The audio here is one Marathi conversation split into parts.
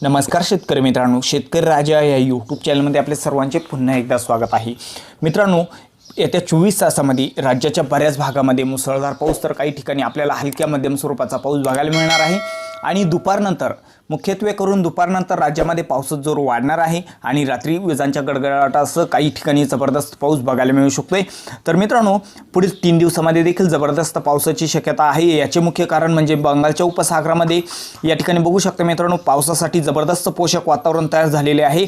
नमस्कार शेतकरी मित्रांनो, शेतकरी राजा या यूट्यूब चॅनलमध्ये आपले सर्वांचे पुन्हा एकदा स्वागत आहे। मित्रांनो, येत्या 24 तासामध्ये राज्याच्या बऱ्याच भागामध्ये मुसळधार पाऊस तर काही ठिकाणी आपल्याला हलक्या मध्यम स्वरूपाचा पाऊस बघायला मिळणार आहे आणि दुपारनंतर मुख्यत्वे करून दुपारनंतर राज्यामध्ये पावसाचा जोर वाढणार आहे आणि रात्री विजांच्या गडगडाटासह काही ठिकाणी जबरदस्त पाऊस बघायला मिळू शकतोय। तर मित्रांनो, पुढील 3 दिवसांमध्ये देखील जबरदस्त पावसाची शक्यता आहे। याचे मुख्य कारण म्हणजे बंगालच्या उपसागरामध्ये या ठिकाणी बघू शकता मित्रांनो, पावसासाठी जबरदस्त पोषक वातावरण तयार झालेले आहे।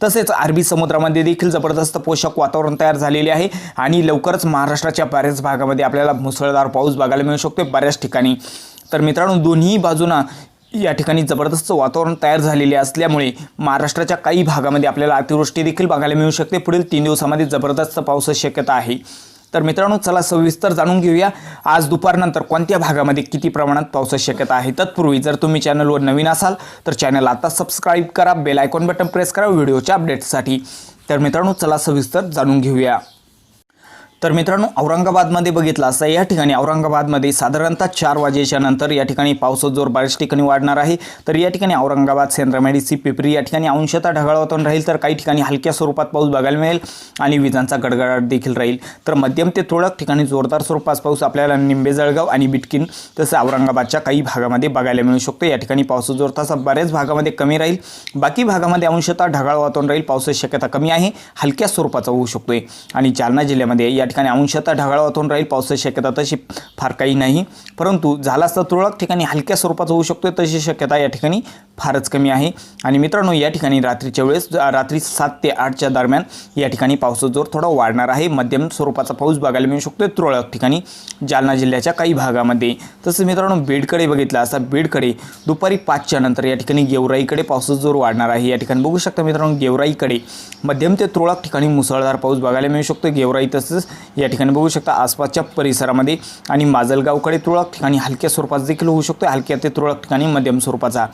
तसेच अरबी समुद्रामध्ये देखील जबरदस्त पोषक वातावरण तयार झालेले आहे आणि लवकरच महाराष्ट्राच्या बऱ्याच भागामध्ये आपल्याला मुसळधार पाऊस बघायला मिळू शकतो बऱ्याच ठिकाणी। तर मित्रांनो, दोन्ही बाजूंना या ठिकाणी जबरदस्त वातावरण तयार झालेले असल्यामुळे महाराष्ट्राच्या काही भागामध्ये आपल्याला अतिवृष्टी देखील बघायला मिळू शकते। पुढील 3 दिवसांमध्ये जबरदस्त पावसाची शक्यता आहे। तर मित्रांनो, चला सविस्तर जाणून घेऊया आज दुपारनंतर कोणत्या भागामध्ये किती प्रमाणात पावसाची शक्यता आहे। तत्पूर्वी जर तुम्ही चॅनलवर नवीन असाल तर चॅनल आता सबस्क्राइब करा, बेल आयकॉन बटन प्रेस करा व्हिडिओच्या अपडेट्ससाठी। तर मित्रांनो, चला सविस्तर जाणून घेऊया। तर मित्रांनो, औरंगाबादमध्ये बघितलं असता या ठिकाणी औरंगाबादमध्ये साधारणतः 4 वाजेच्या नंतर या ठिकाणी पावसाचा जोर बऱ्याच ठिकाणी वाढणार आहे। तर या ठिकाणी औरंगाबाद, सेंद्रामेडिसी, पिपरी या ठिकाणी अंशतः ढगाळ वातावरण राहील, तर काही ठिकाणी हलक्या स्वरूपात पाऊस बघायला मिळेल आणि विजांचा गडगडाट देखील राहील। तर मध्यम ते तुरळक ठिकाणी जोरदार स्वरूपाचा पाऊस आपल्याला निंबे, जळगाव आणि बिटकीन तसं औरंगाबादच्या काही भागामध्ये बघायला मिळू शकतो। या ठिकाणी पावसाचा जोर तसा बऱ्याच भागामध्ये कमी राहील, बाकी भागामध्ये अंशतः ढगाळ वातावरण राहील, पावसाची शक्यता कमी आहे, हलक्या स्वरूपाचा होऊ शकतोय। आणि जालना जिल्ह्यामध्ये या ठिकाणी अंशतः ढगाळ वातावरण राहील, पावसाची शक्यता तशी फार काही नाही, परंतु झाला असता तुरळक ठिकाणी हलक्या स्वरूपाचा होऊ शकतो, तशी शक्यता या ठिकाणी फारच कमी आहे। आणि मित्रांनो, या ठिकाणी रात्रीच्या वेळेस रात्री 7 ते 8च्या दरम्यान या ठिकाणी पावसाचा जोर थोडा वाढणार आहे, मध्यम स्वरूपाचा पाऊस बघायला मिळू शकतो तुरळक ठिकाणी जालना जिल्ह्याच्या काही भागामध्ये। तसंच मित्रांनो, बीडकडे बघितलं असता बीडकडे दुपारी 5च्या नंतर या ठिकाणी गेवराईकडे पावसाचा जोर वाढणार आहे। या ठिकाणी बघू शकता मित्रांनो, गेवराईकडे मध्यम ते तुरळक ठिकाणी मुसळधार पाऊस बघायला मिळू शकतो गेवराई, तसंच या ठिकाणी बघू शकता आसपासच्या परिसरामध्ये आणि माजलगावकडे तुरळक ठिकाणी हलक्या स्वरूपाचा देखील होऊ शकतो, हलक्या ते तुरळक ठिकाणी मध्यम स्वरूपाचा।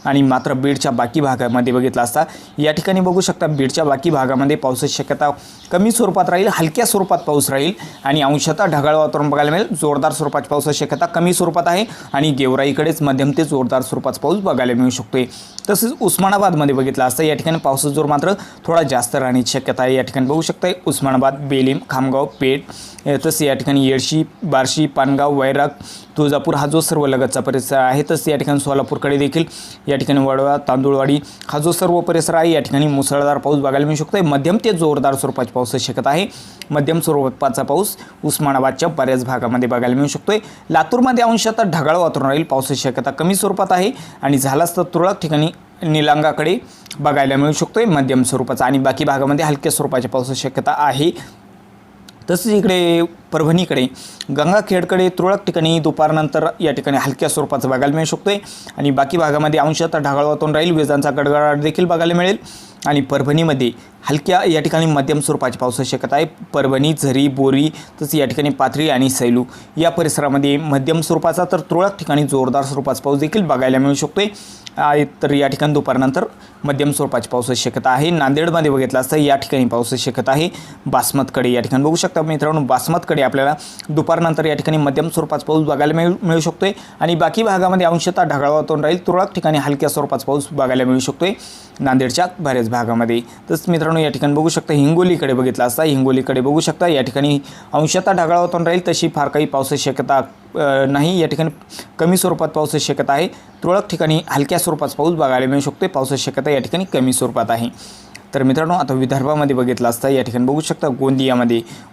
आणि मात्र बीडच्या बाकी भागामध्ये बघितलं असता या ठिकाणी बघू शकता बीडच्या बाकी भागामध्ये पावसाची शक्यता कमी स्वरूपात राहील, हलक्या स्वरूपात पाऊस राहील आणि अंशतः ढगाळ वातावरण बघायला मिळेल। जोरदार स्वरूपाची पावसाची शक्यता कमी स्वरूपात आहे आणि गेवराईकडेच मध्यम ते जोरदार स्वरूपाचा पाऊस बघायला मिळू शकतोय। तसेच उस्मानाबादमध्ये बघितलं असता या ठिकाणी पावसाचा जोर मात्र थोडा जास्त राहण्याची शक्यता आहे। या ठिकाणी बघू शकता उस्मानाबाद, बेलीम, खामगाव, पेठ, तसं या ठिकाणी येडशी, बार्शी, पानगाव, वैराग, तुळजापूर हा जो सर्व लगतचा परिसर आहे, तसं या ठिकाणी सोलापूरकडे देखील या ठिकाणी वडवा, तांदूळवाडी हा जो सर्व परिसर आहे या ठिकाणी मुसळधार पाऊस बघायला मिळू शकतो। मध्यम ते जोरदार स्वरूपाची पावसाची शक्यता आहे, मध्यम स्वरूपाचा पाऊस उस्मानाबादच्या बऱ्याच भागामध्ये बघायला मिळू शकतोय। लातूरमध्ये अंशतः ढगाळ वातावरण राहील, पावसाची शक्यता कमी स्वरूपात आहे आणि झालाच तर तुरळक ठिकाणी निलंगाकडे बघायला मिळू शकतोय मध्यम स्वरूपाचा आणि बाकी भागामध्ये हलक्या स्वरूपाच्या पावसाची शक्यता आहे। तसंच इकडे परभणीकडे गंगाखेडकडे तुरळक ठिकाणी दुपारनंतर या ठिकाणी हलक्या स्वरूपाचं बघायला मिळू शकतोय आणि बाकी भागामध्ये अंशतः ढगाळ वातावरण राहील, विजांचा गडगडाट देखील बघायला मिळेल आणि परभणीमध्ये हलक्या या ठिकाणी मध्यम स्वरूपाची पावसाची शक्यता आहे। परभणी, झरी, बोरी तसंच या ठिकाणी पाथरी आणि सैलू या परिसरामध्ये मध्यम स्वरूपाचा तर तुरळक ठिकाणी जोरदार स्वरूपाचा पाऊस देखील बघायला मिळू शकतोय। तर या ठिकाणी दुपारनंतर मध्यम स्वरूपाची पावसाची शक्यता आहे। नांदेडमध्ये बघितलं असतं या ठिकाणी पावसाची शक्यता आहे। बासमतकडे या ठिकाणी बघू शकता मित्रांनो, बासमतकडे आपल्याला दुपारनंतर या ठिकाणी मध्यम स्वरूपाचा पाऊस बघायला मिळू शकतोय आणि बाकी भागामध्ये अंशतः ढगाळ वातावरण राहील, तुरळक ठिकाणी हलक्या स्वरूपाचा पाऊस बघायला मिळू शकतोय नांदेडच्या बऱ्याच भागामध्ये। तसंच मित्रांनो, या ठिकाणी बघू शकता हिंगोलीकडे बघितलं असता हिंगोलीकडे बघू शकता या ठिकाणी अंशतः ढगाळ वातावरण राहील, तशी फार काही पावसाची शक्यता नाही, या ठिकाणी कमी स्वरूपात पावसाची शक्यता आहे। तुरळक ठिकाणी हलक्या स्वरूपाचा पाऊस बघायला मिळू शकतो, पावसाची शक्यता या ठिकाणी कमी स्वरूपात आहे। तर मित्रांनो, आता विदर्भामध्ये बघितलं असता या ठिकाणी बघू शकता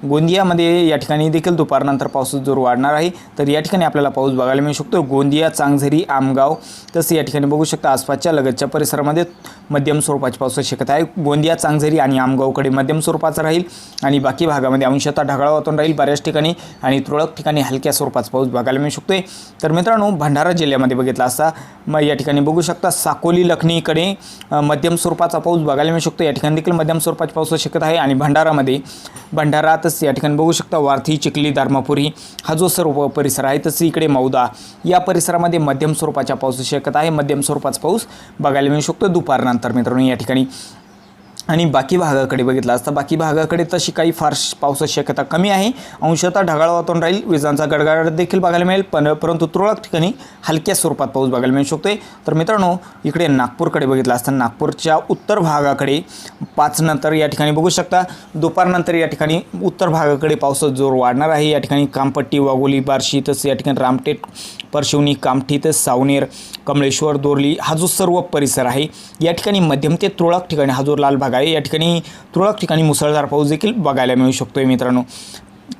गोंदियामध्ये या ठिकाणी देखील दुपारनंतर पावसाचा जोर वाढणार आहे। तर या ठिकाणी आपल्याला पाऊस बघायला मिळू शकतो गोंदिया, चांगझरी, आमगाव तसं या ठिकाणी बघू शकता आसपासच्या लगतच्या परिसरामध्ये मध्यम स्वरूपाची पावसाची शक्यता आहे। गोंदिया, चांगझरी आणि आमगावकडे मध्यम स्वरूपाचा राहील आणि बाकी भागामध्ये अंशतः ढगाळ वातावरण राहील बऱ्याच ठिकाणी आणि तुरळक ठिकाणी हलक्या स्वरूपाचा पाऊस बघायला मिळू शकतोय। तर मित्रांनो, भंडारा जिल्ह्यामध्ये बघितला असता या ठिकाणी बघू शकता साकोली, लखनीकडे मध्यम स्वरूपाचा पाऊस बघायला मिळू शकतो, या ठिकाणी देखील मध्यम स्वरूपाची पावसाची शक्यता आहे। आणि भंडारातच या ठिकाणी बघू शकता वारथी, चिखली, धर्मपुरी हा जो सर्व परिसर आहे, तसं इकडे मौदा या परिसरामध्ये मध्यम स्वरूपाच्या पावसाची शक्यता आहे, मध्यम स्वरूपाचा पाऊस बघायला मिळू शकतो दुपारनंतर मित्रांनो। या ठिकाणी आणि बाकी भागाकडे बघितलं असता बाकी भागाकडे तशी काही फार पावसाची शक्यता कमी आहे. अंशतः ढगाळ वातावरण राहील. विजांचा गडगडाट देखील बघायला मिळेल, परंतु तुरळक ठिकाणी हलक्या स्वरूपात पाऊस बघायला मिळू शकतोय. तर मित्रांनो, इकडे नागपूरकडे बघितलं असता नागपूरच्या उत्तर भागाकडे 5 नंतर या ठिकाणी बघू शकता दुपारनंतर या ठिकाणी उत्तर भागाकडे पावसाचा जोर वाढणार आहे. या ठिकाणी कामपट्टी, वाघोली, बार्शी, तसं या ठिकाणी रामटेक, परशिवनी, कामठी, तसं सावनेर, कमळेश्वर, दोरली हा जो सर्व परिसर आहे या ठिकाणी मध्यम ते तुरळक ठिकाणी हा जो लाल भाग आहे या ठिकाणी तुरळक ठिकाणी मुसळधार पाऊस देखील बघायला मिळू शकतोय मित्रांनो.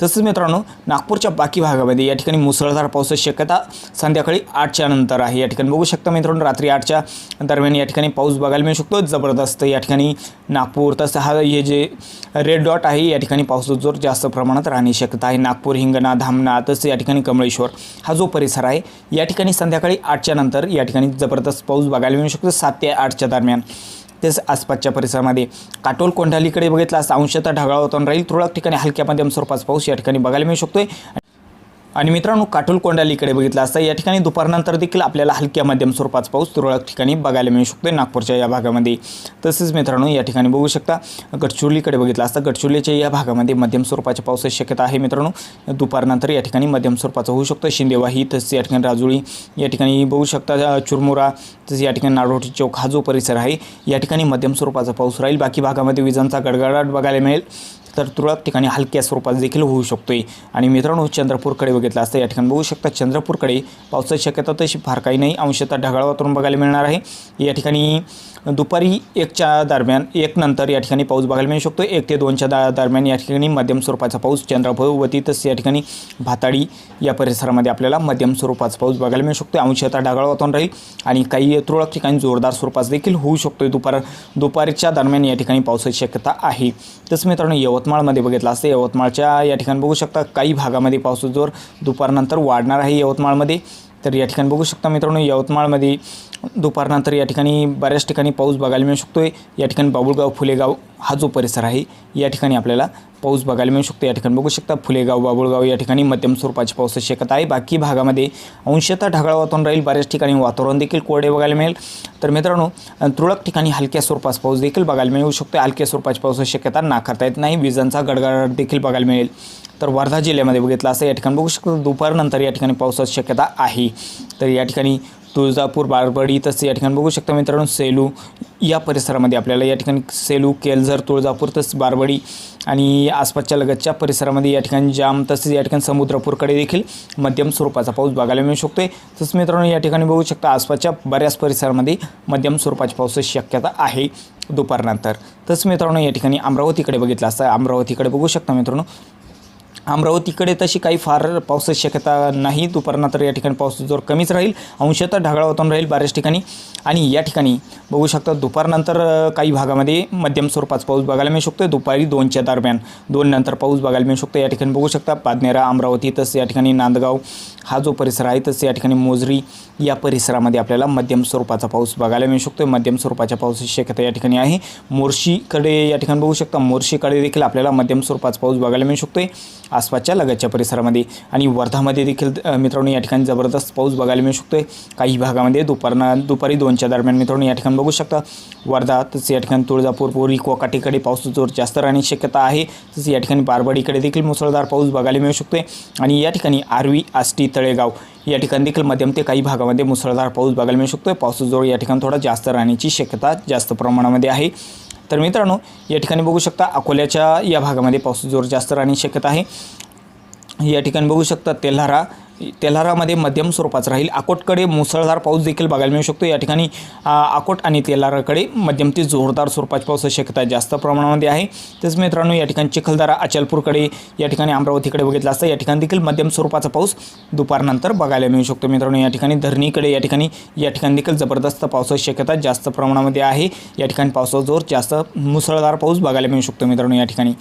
तसंच मित्रांनो, नागपूरच्या बाकी भागामध्ये या ठिकाणी मुसळधार पावसाची शक्यता संध्याकाळी 8च्या नंतर आहे. या ठिकाणी बघू शकता मित्रांनो, रात्री 8च्या दरम्यान या ठिकाणी पाऊस बघायला मिळू शकतो जबरदस्त. या ठिकाणी नागपूर, तसं हे जे रेड डॉट आहे या ठिकाणी पावसाचा जोर जास्त प्रमाणात राहण्याची शक्यता आहे. नागपूर, हिंगणा, धामणा, तसं या ठिकाणी कमळेश्वर हा जो परिसर आहे या ठिकाणी संध्याकाळी 8च्या नंतर या ठिकाणी जबरदस्त पाऊस बघायला मिळू शकतो 7 ते 8च्या दरम्यान. तेच आसपासच्या परिसरामध्ये काटोल, कोंढालीकडे बघितलं असता अंशतः ढगाळ वातावरण राहील. तुरळक ठिकाणी हलक्या मध्यम स्वरूपाचा पाऊस या ठिकाणी बघायला मिळू शकतोय. आणि मित्रांनो, काटोल, कोंढालीकडे बघितलं असता या ठिकाणी दुपारनंतर देखील आपल्याला हलक्या मध्यम स्वरूपाचा पाऊस तुरळक ठिकाणी बघायला मिळू शकतोय नागपूरच्या या भागामध्ये. तसेच मित्रांनो, या ठिकाणी बघू शकता गडचिरोलीकडे बघितलं असता गडचिरोलीच्या या भागामध्ये मध्यम स्वरूपाच्या पावसाची शक्यता आहे मित्रांनो. दुपारनंतर या ठिकाणी मध्यम स्वरूपाचा होऊ शकतो. शिंदेवाही, तसेच या ठिकाणी राजुळी, या ठिकाणी बघू शकता चुरमुरा, तसेच या ठिकाणी नाडोटी चौक हा जो परिसर आहे या ठिकाणी मध्यम स्वरूपाचा पाऊस राहील. बाकी भागामध्ये विजांचा गडगडाट बघायला मिळेल, तर तुरळक ठिकाणी हलक्या स्वरूपात देखील होऊ शकतोय. आणि मित्रांनो, चंद्रपूरकडे बघितलं असतं या ठिकाणी बघू शकता चंद्रपूरकडे पावसाची शक्यता तशी फार काही नाही. अंशतः ढगाळ वातावरण बघायला मिळणार आहे. या ठिकाणी दुपारी 1च्या दरम्यान 1 नंतर या ठिकाणी पाऊस बघायला मिळू शकतो. 1 ते 2च्या दरम्यान या ठिकाणी मध्यम स्वरूपाचा पाऊस चंद्रपूरवती, तसं या ठिकाणी भाताडी या परिसरामध्ये आपल्याला मध्यम स्वरूपाचा पाऊस बघायला मिळू शकतो. अंशतः ढगाळ वातावरण राहील आणि काही तुरळक ठिकाणी जोरदार स्वरूपाचा देखील होऊ शकतो. दुपारच्या दरम्यान या ठिकाणी पावसाची शक्यता आहे. तसं मित्रांनो, यवतमाळमध्ये बघितलं असतं यवतमाळच्या या ठिकाणी बघू शकता काही भागामध्ये पावसाचा जोर दुपारनंतर वाढणार आहे यवतमाळमध्ये. तर या ठिकाणी बघू शकता मित्रांनो, यवतमाळमध्ये दुपारनंतर या ठिकाणी बऱ्याच ठिकाणी पाऊस बघायला मिळू शकतो. या ठिकाणी बाबुळगाव, फुलेगाव हा जो परिसर आहे या ठिकाणी आपल्याला पाऊस बघायला मिळू शकतो. या ठिकाणी बघू शकता फुलेगाव, बाबुळगाव या ठिकाणी मध्यम स्वरूपाची पावसाची शक्यता आहे. बाकी भागामध्ये अंशतः ढगाळ वातावरण राहील. बऱ्याच ठिकाणी वातावरण देखील कोरडे बघायला मिळेल. तर मित्रांनो, तुरळक ठिकाणी हलक्या स्वरूपाचा पाऊस देखील बघायला मिळू शकतो. हलक्या स्वरूपाची पावसाची शक्यता नाकारता येत नाही. विजांचा गडगडाट देखील बघायला मिळेल. तर वर्धा जिल्ह्यामध्ये बघितलं असं या ठिकाणी बघू शकतो दुपारनंतर या ठिकाणी पावसाची शक्यता आहे. तर या ठिकाणी तुळजापूर, बारबडी, तसं या ठिकाणी बघू शकता मित्रांनो सेलू या परिसरामध्ये आपल्याला या ठिकाणी सेलू, केलझर, तुळजापूर, तसं बारबडी आणि आसपासच्या लगतच्या परिसरामध्ये या ठिकाणी जाम, तसेच या ठिकाणी समुद्रपूरकडे देखील मध्यम स्वरूपाचा पाऊस बघायला मिळू शकतो. तसंच मित्रांनो, या ठिकाणी बघू शकता आसपासच्या बऱ्याच परिसरामध्ये मध्यम स्वरूपाची पावसाची शक्यता आहे दुपारनंतर. तसंच मित्रांनो, या ठिकाणी अमरावतीकडे बघितलं असतं अमरावतीकडे बघू शकता मित्रांनो, अमरावतीकडे तशी काही फार पावसाची शक्यता नाही. दुपारनंतर या ठिकाणी पावसाचा जोर कमीच राहील. अंशतः ढगाळ वातावरण राहील बऱ्याच ठिकाणी. आणि या ठिकाणी बघू शकता दुपारनंतर काही भागामध्ये मध्यम स्वरूपाचा पाऊस बघायला मिळू शकतो. दुपारी 2च्या दरम्यान 2 नंतर पाऊस बघायला मिळू शकतो. या ठिकाणी बघू शकता पादनेरा, अमरावती, तसं या ठिकाणी नांदगाव हा जो परिसर आहे, तसं या ठिकाणी मोजरी या परिसरामध्ये आपल्याला मध्यम स्वरूपाचा पाऊस बघायला मिळू शकतो. मध्यम स्वरूपाच्या पावसाची शक्यता या ठिकाणी आहे. मोर्शीकडे या ठिकाणी बघू शकता मोर्शीकडे देखील आपल्याला मध्यम स्वरूपाचा पाऊस बघायला मिळू शकतो आसपासच्या लगतच्या परिसरामध्ये. आणि वर्धामध्ये देखील मित्रांनो या ठिकाणी जबरदस्त पाऊस बघायला मिळू शकतो काही भागामध्ये दुपारी 2च्या दरम्यान. मित्रांनो, या ठिकाणी बघू शकता वर्धा, तसं या ठिकाणी तुळजापूर, बोरी, कोकाटीकडे पावसाचा जोर जास्त राहण्याची शक्यता आहे. तसं या ठिकाणी बारबडीकडे देखील मुसळधार पाऊस बघायला मिळू शकतो. आणि या ठिकाणी आर्वी, आष्टी, तळेगाव या ठिकाणी देखील मध्यम ते काही भागामध्ये मुसळधार पाऊस बघायला मिळू शकतो. पावसाचा जोर या ठिकाणी थोडा जास्त राहण्याची शक्यता जास्त प्रमाणामध्ये आहे. तर मित्रांनो, या ठिकाणी बघू शकता अकोल्याच्या या भागामध्ये पावसाचा जोर जास्त राहण्याची शक्यता आहे. या ठिकाणी बघू शकता तेल्हारामध्ये मध्यम स्वरूपाचा राहील. अकोटकडे मुसळधार पाऊस देखील बघायला मिळू शकतो. या ठिकाणी अकोट आणि तेल्हाराकडे मध्यम ते जोरदार स्वरूपाची पावसाची शक्यता जास्त प्रमाणामध्ये आहे. तसेच मित्रांनो, या ठिकाणी चिखलदरा, अचलपूरकडे या ठिकाणी अमरावतीकडे बघितलं असतं या ठिकाणी देखील मध्यम स्वरूपाचा पाऊस दुपारनंतर बघायला मिळू शकतो. मित्रांनो, या ठिकाणी धरणीकडे या ठिकाणी देखील जबरदस्त पावसाची शक्यता जास्त प्रमाणामध्ये आहे. या ठिकाणी पावसाचा जोर जास्त मुसळधार पाऊस बघायला मिळू शकतो मित्रांनो या ठिकाणी.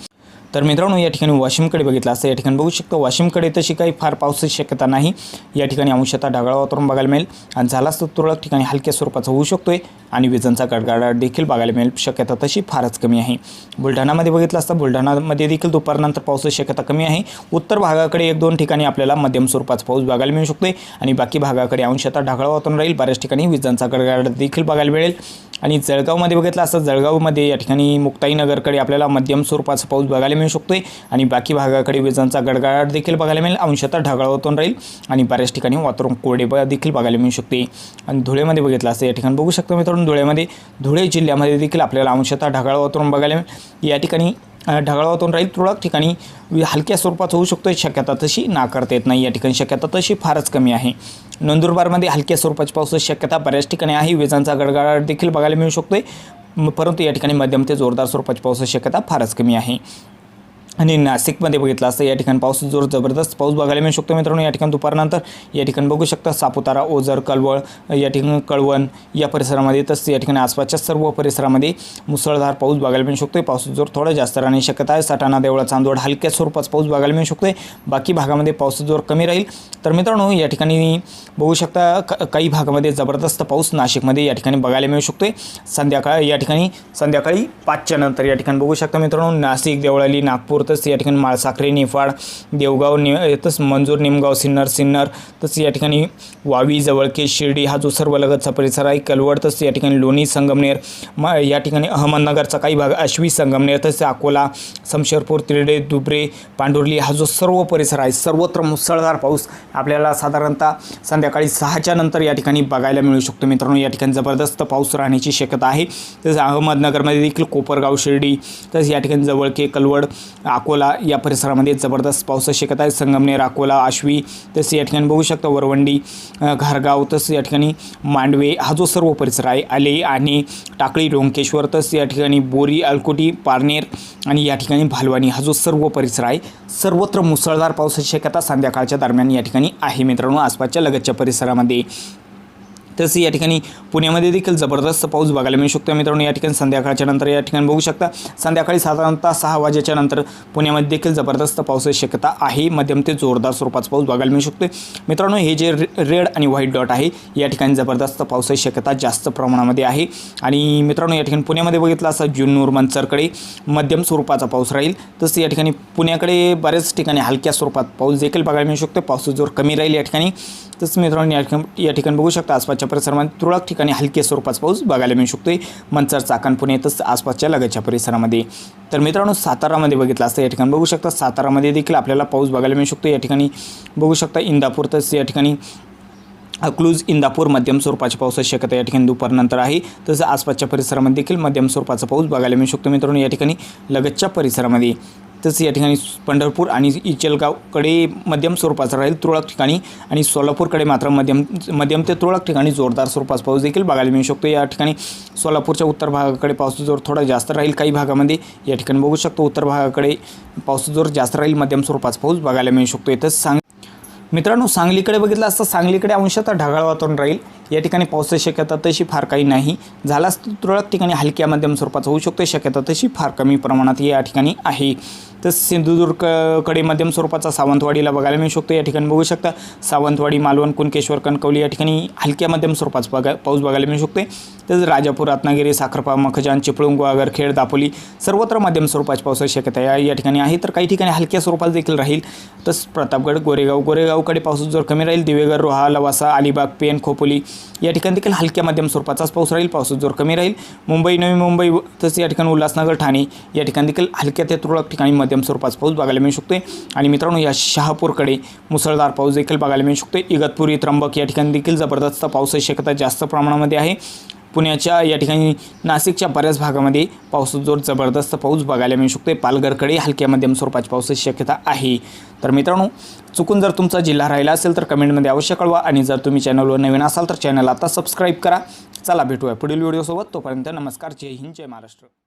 तर मित्रांनो, या ठिकाणी वाशिमकडे बघितलं असतं या ठिकाणी बघू शकतो वाशिमकडे तशी काही फार पावसाची शक्यता नाही. या ठिकाणी अंशतः ढगाळ वातावरण बघायला मिळेल आणि झालाच तर तुरळक ठिकाणी हलक्या स्वरूपाचा होऊ शकतोय आणि विजांचा गडगडाट देखील बघायला मिळेल. शक्यता तशी फारच कमी आहे. बुलढाणामध्ये बघितलं असतं बुलढाणामध्ये देखील दुपारनंतर पावसाची शक्यता कमी आहे. उत्तर भागाकडे 1-2 ठिकाणी आपल्याला मध्यम स्वरूपाचा पाऊस बघायला मिळू शकतोय आणि बाकी भागाकडे अंशतः ढगाळ वातावरण राहील. बऱ्याच ठिकाणी विजांचा गडगडाट देखील बघायला मिळेल. आणि जळगावमध्ये बघितलं असं जळगावमध्ये या ठिकाणी मुक्ताईनगरकडे आपल्याला मध्यम स्वरूपाचा पाऊस बघायला मिळू शकतोय आणि बाकी भागाकडे विजांचा गडगडाट देखील बघायला मिळेल, अंशतः ढगाळ वातावरण राहील आणि बऱ्याच ठिकाणी वातावरण कोरडे देखील बघायला मिळू शकते। आणि धुळेमध्ये बघितलं असं या ठिकाणी बघू शकतो मित्रांनो, धुळे जिल्ह्यामध्ये देखील आपल्याला अंशतः ढगाळ वातावरण बघायला मिळेल। या ठिकाणी ढगाळ वातावरण राहील, तुरळक ठिकाणी हलक्या स्वरूपात होऊ शकतो, शक्यता तशी नाकारता येत नाही, या ठिकाणी शक्यता तशी फारच कमी आहे। नंदुरबारमध्ये हलक्या स्वरूपाची पावसाची शक्यता बऱ्याच ठिकाणी आहे, विजांचा गडगडाट देखील बघायला मिळू शकतोय, परंतु या ठिकाणी मध्यम ते जोरदार स्वरूपाची पावसाची शक्यता फारच कमी आहे। आणि नाशिकमध्ये बघितलं असतं या ठिकाणी पाऊस जबरदस्त पाऊस बघायला मिळू शकतो मित्रांनो। या ठिकाणी दुपारनंतर या ठिकाणी बघू शकता सापुतारा, ओझर, कळवळ, या ठिकाणी कळवण या परिसरामध्ये, तसंच या ठिकाणी आसपासच्या सर्व परिसरामध्ये मुसळधार पाऊस बघायला मिळू शकतो। पाऊस जोर थोडा जास्त राहण्याची शक्यता आहे। सटाणा, देवळा, चांदवड हलक्या स्वरूपाचा पाऊस बघायला मिळू शकतो, बाकी भागामध्ये पाऊस जोर कमी राहील। तर मित्रांनो या ठिकाणी बघू शकता काही भागामध्ये जबरदस्त पाऊस नाशिकमध्ये या ठिकाणी बघायला मिळू शकतो। या ठिकाणी संध्याकाळी 5च्या नंतर या ठिकाणी बघू शकता मित्रांनो, नाशिक, देवळाली, नागपूर, तसंच या ठिकाणी माळसाखरे, निफाड, देवगाव, तसंच मंजूर, निमगाव, सिन्नर, तसंच या ठिकाणी वावी, जवळके, शिर्डी हा जो सर्व लगतचा परिसर आहे, कलवड, तसंच या ठिकाणी लोणी, संगमनेर, या ठिकाणी अहमदनगरचा काही भाग, आश्वी, संगमनेर, तसंच अकोला, शमशेरपूर, तिरडे, दुबरे, पांढुर्ली हा जो सर्व परिसर आहे, सर्वत्र मुसळधार पाऊस आपल्याला साधारणतः संध्याकाळी 6च्या नंतर या ठिकाणी बघायला मिळू शकतो मित्रांनो। या ठिकाणी जबरदस्त पाऊस राहण्याची शक्यता आहे। तसंच अहमदनगरमध्ये देखील कोपरगाव, शिर्डी, तसंच या ठिकाणी जवळके, कलवड, अकोला या परिसरामध्ये जबरदस्त पावसाची शक्यता आहे। संगमनेर, अकोला, आश्वी, तसे या ठिकाणी बघू शकता वरवंडी, घारगाव, तसं या ठिकाणी मांडवे हा जो सर्व परिसर आहे, आले आणि टाकळी, रोंकेश्वर, तसं या ठिकाणी बोरी, अलकोटी, पारनेर आणि या ठिकाणी भालवानी हा जो सर्व परिसर आहे, सर्वत्र मुसळधार पावसाची शक्यता संध्याकाळच्या दरम्यान या ठिकाणी आहे मित्रांनो, आसपासच्या लगतच्या परिसरामध्ये। तसं या ठिकाणी पुण्यामध्ये देखील जबरदस्त पाऊस बघायला मिळू शकतो मित्रांनो। या ठिकाणी संध्याकाळच्या नंतर या ठिकाणी बघू शकता संध्याकाळी साधारणतः 6 वाजेच्या नंतर पुण्यामध्ये देखील जबरदस्त पावसाची शक्यता आहे, मध्यम ते जोरदार स्वरूपाचा पाऊस बघायला मिळू शकतो मित्रांनो। हे जे रेड आणि व्हाईट डॉट आहे या ठिकाणी जबरदस्त पावसाची शक्यता जास्त प्रमाणामध्ये आहे। आणि मित्रांनो या ठिकाणी पुण्यामध्ये बघितलं असं जुन्नूर, मनसरकडे मध्यम स्वरूपाचा पाऊस राहील, तसं या ठिकाणी पुण्याकडे बऱ्याच ठिकाणी हलक्या स्वरूपात पाऊस देखील बघायला मिळू शकतो, पाऊस जोर कमी राहील या ठिकाणी। तसं मित्रांनो या ठिकाणी बघू शकता आसपासच्या परिसरामध्ये तुरळक ठिकाणी हलक्या स्वरूपाचा पाऊस बघायला मिळू शकतो, मनसर, चाकण, पुणे तसंच आसपासच्या लगतच्या परिसरामध्ये। तर मित्रांनो सातारामध्ये बघितलं असतं या ठिकाणी बघू शकता सातारामध्ये देखील आपल्याला पाऊस बघायला मिळू शकतो। या ठिकाणी बघू शकता इंदापूर, तसंच या ठिकाणी अकलूज, इंदापूर मध्यम स्वरूपाच्या पावसाची शक्यता या ठिकाणी दुपारनंतर आहे, तसं आसपासच्या परिसरामध्ये देखील मध्यम स्वरूपाचा पाऊस बघायला मिळू शकतो मित्रांनो। या ठिकाणी लगतच्या परिसरामध्ये तसं या ठिकाणी पंढरपूर आणि इचलगावकडे मध्यम स्वरूपाचा राहील तुरळक ठिकाणी, आणि सोलापूरकडे मात्र मध्यम ते तुरळक ठिकाणी जोरदार स्वरूपाचा पाऊस देखील बघायला मिळू शकतो। या ठिकाणी सोलापूरच्या उत्तर भागाकडे पावसाचा जोर थोडा जास्त राहील, काही भागामध्ये या ठिकाणी बघू शकतो उत्तर भागाकडे पावसाचा जोर जास्त राहील, मध्यम स्वरूपाचा पाऊस बघायला मिळू शकतो। इथं मित्रांनो सांगलीकडे बघितलं असतं सांगलीकडे अंशतः ढगाळ वातावरण राहील, या ठिकाणी पावसाची शक्यता तशी फार काही नाही, झालाच तुरळक ठिकाणी हलक्या मध्यम स्वरूपाचा होऊ शकतो, शक्यता तशी फार कमी प्रमाणात या ठिकाणी आहे। तर सिंधुदुर्गकडे मध्यम स्वरूपाचा सावंतवाडीला बघायला मिळू शकतो। या ठिकाणी बघू शकता सावंतवाडी, मालवण, कुणकेश्वर, कणकवली या ठिकाणी हलक्या मध्यम स्वरूपाचा पाऊस बघायला मिळू शकतो। तसंच राजापूर, रत्नागिरी, साखरपा, मखजान, चिपळूण, गुहागर, दापोली सर्वत्र मध्यम स्वरूपाची पावसाची शक्यता या ठिकाणी आहे, तर काही ठिकाणी हलक्या स्वरूपात देखील राहील। तसंच प्रतापगड, गोरेगावकडे पावसाचा जोर कमी राहील, दिवेघर, रोहा, लवासा, अलिबाग, पेन, खोपोली या ठिकाणी देखील हलक्या मध्यम स्वरूपाचाच पाऊस राहील, पावसाचा जोर कमी राहील। मुंबई, नवी मुंबई तसंच या ठिकाणी उल्हासनगर, ठाणे या ठिकाणी देखील हलक्या ते तुरळक ठिकाणी मध्यम स्वरूपाचा पाऊस बघायला मिळू शकतो। आणि मित्रांनो या शहापूरकडे मुसळधार पाऊस देखील बघायला मिळू शकतो। इगतपुरी, त्र्यंबक या ठिकाणी देखील जबरदस्त पावसाची शक्यता जास्त प्रमाणामध्ये आहे। पुण्याच्या या ठिकाणी नाशिकच्या बऱ्याच भागामध्ये पावसाचा जोर जबरदस्त पाऊस बघायला मिळू शकतो। पालघरकडे हलक्या मध्यम स्वरूपाची पावसाची शक्यता आहे। तर मित्रांनो चुकून जर तुमचा जिल्हा राहिला असेल तर कमेंटमध्ये अवश्य कळवा, आणि जर तुम्ही चॅनलवर नवीन असाल तर चॅनल आता सबस्क्राईब करा। चला भेटूया पुढील व्हिडिओसोबत, तोपर्यंत नमस्कार, जय हिंद, जय महाराष्ट्र।